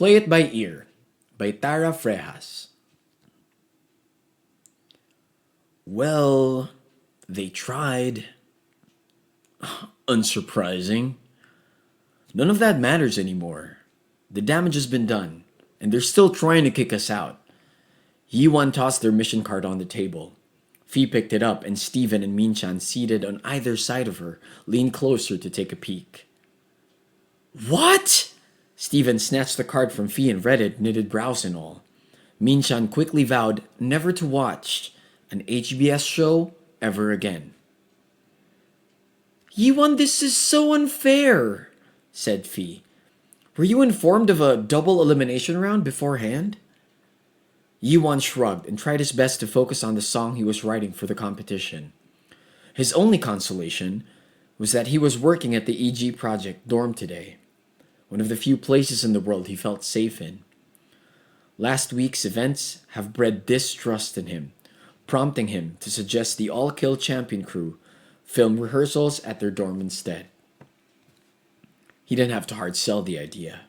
Play It By Ear by Tara Frejas. Well, they tried. Unsurprising. None of that matters anymore. The damage has been done, and they're still trying to kick us out. Yiwan tossed their mission card on the table. Fee picked it up, and Steven and Minchan, seated on either side of her, leaned closer to take a peek. What? Steven snatched the card from Fee and read it, knitted brows and all. Minchan quickly vowed never to watch an HBS show ever again. Yiwan, this is so unfair, said Fee. Were you informed of a double elimination round beforehand? Yiwan shrugged and tried his best to focus on the song he was writing for the competition. His only consolation was that he was working at the EG Project dorm today, one of the few places in the world he felt safe in. Last week's events have bred distrust in him, prompting him to suggest the All-Kill Champion crew film rehearsals at their dorm instead. He didn't have to hard sell the idea.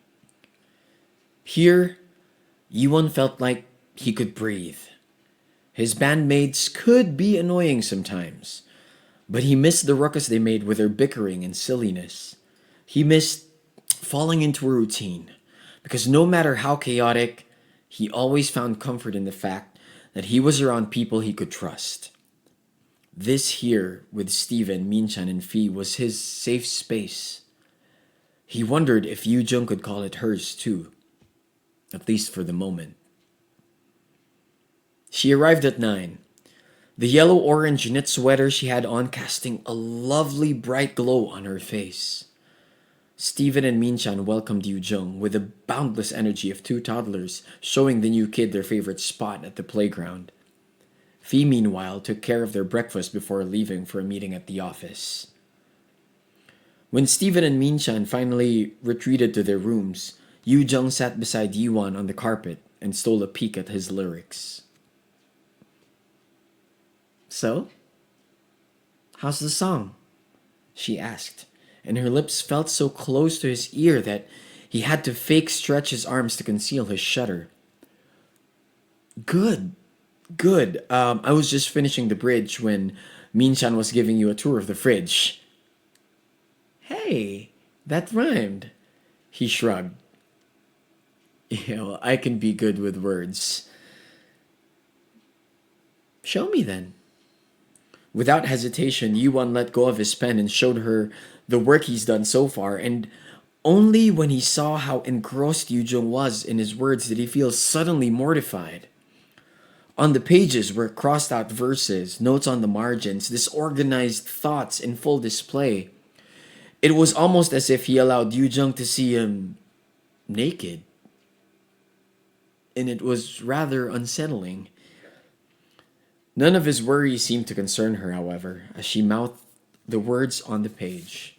Here, Yiwon felt like he could breathe. His bandmates could be annoying sometimes, but he missed the ruckus they made with their bickering and silliness. He missed falling into a routine, because no matter how chaotic, he always found comfort in the fact that he was around people he could trust. This here with Steven, Minchan, and Fee was his safe space. He wondered if Yu Jung could call it hers too, at least for the moment. She arrived at 9. The yellow-orange knit sweater she had on casting a lovely bright glow on her face. Steven and Minchan welcomed Yu Jung with the boundless energy of two toddlers showing the new kid their favorite spot at the playground. Fee, meanwhile, took care of their breakfast before leaving for a meeting at the office. When Steven and Minchan finally retreated to their rooms, Yu Jung sat beside Yiwan on the carpet and stole a peek at his lyrics. So, how's the song? She asked, and her lips felt so close to his ear that he had to fake stretch his arms to conceal his shudder. Good. I was just finishing the bridge when Minchan was giving you a tour of the fridge. Hey, that rhymed. He shrugged. I can be good with words. Show me then. Without hesitation, Yuan let go of his pen and showed her the work he's done so far, and only when he saw how engrossed Yu Jung was in his words did he feel suddenly mortified. On the pages were crossed out verses, notes on the margins, disorganized thoughts in full display. It was almost as if he allowed Yu Jung to see him naked. And it was rather unsettling. None of his worries seemed to concern her, however, as she mouthed the words on the page.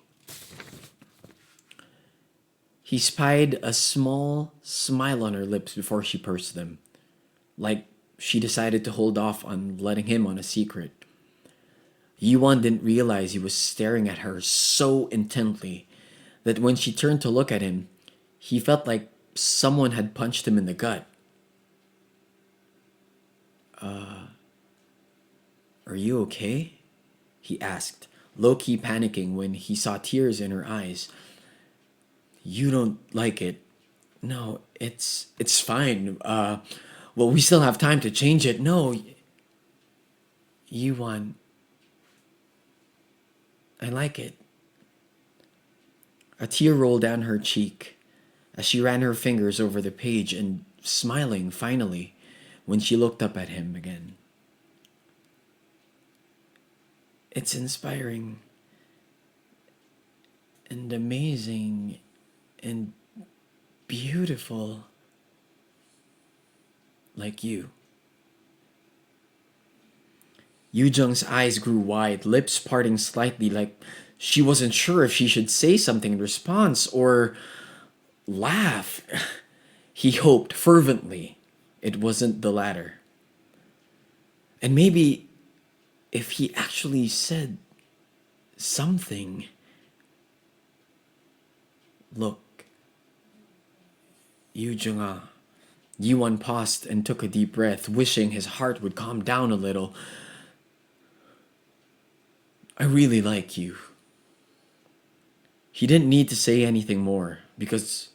He spied a small smile on her lips before she pursed them, like she decided to hold off on letting him on a secret. Yuan didn't realize he was staring at her so intently that when she turned to look at him, he felt like someone had punched him in the gut. Are you okay? He asked, low-key panicking when he saw tears in her eyes. You don't like it. No, it's fine. Well, we still have time to change it. No. Yuan. I like it. A tear rolled down her cheek as she ran her fingers over the page and smiling finally when she looked up at him again. It's inspiring and amazing and beautiful, like you. Yu Jung's eyes grew wide, lips parting slightly, like she wasn't sure if she should say something in response or laugh. He hoped fervently it wasn't the latter. And maybe if he actually said something. Look, Yu Jung-ah. Yuan paused and took a deep breath, wishing his heart would calm down a little. I really like you. He didn't need to say anything more, because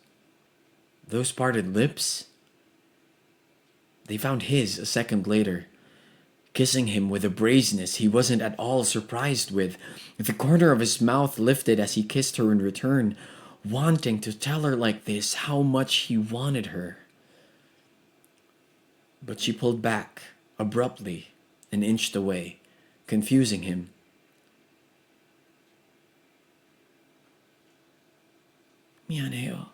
those parted lips, they found his a second later, kissing him with a brazenness he wasn't at all surprised with. The corner of his mouth lifted as he kissed her in return, wanting to tell her like this how much he wanted her. But she pulled back, abruptly, and inched away, confusing him. Mianeo.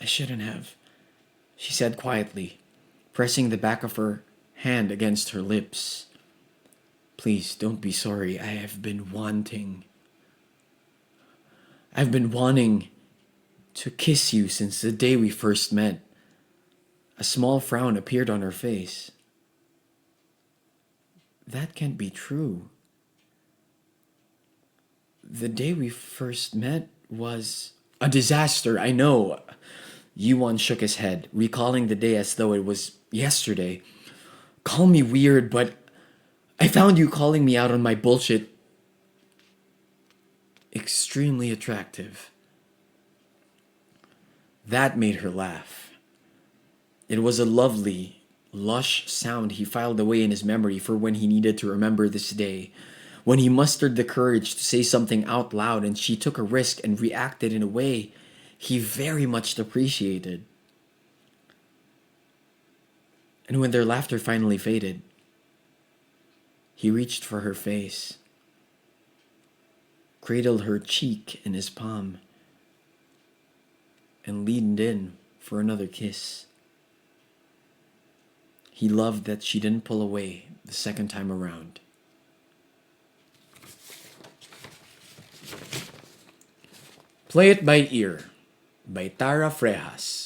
I shouldn't have, she said quietly, pressing the back of her hand against her lips. Please don't be sorry. I've been wanting to kiss you since the day we first met. A small frown appeared on her face. That can't be true. The day we first met was a disaster, I know. Yuan shook his head, recalling the day as though it was yesterday. Call me weird, but I found you calling me out on my bullshit extremely attractive. That made her laugh. It was a lovely, lush sound he filed away in his memory for when he needed to remember this day, when he mustered the courage to say something out loud and she took a risk and reacted in a way he very much appreciated. And when their laughter finally faded, he reached for her face, cradled her cheek in his palm, and leaned in for another kiss. He loved that she didn't pull away the second time around. Play It By Ear by Tara Frejas.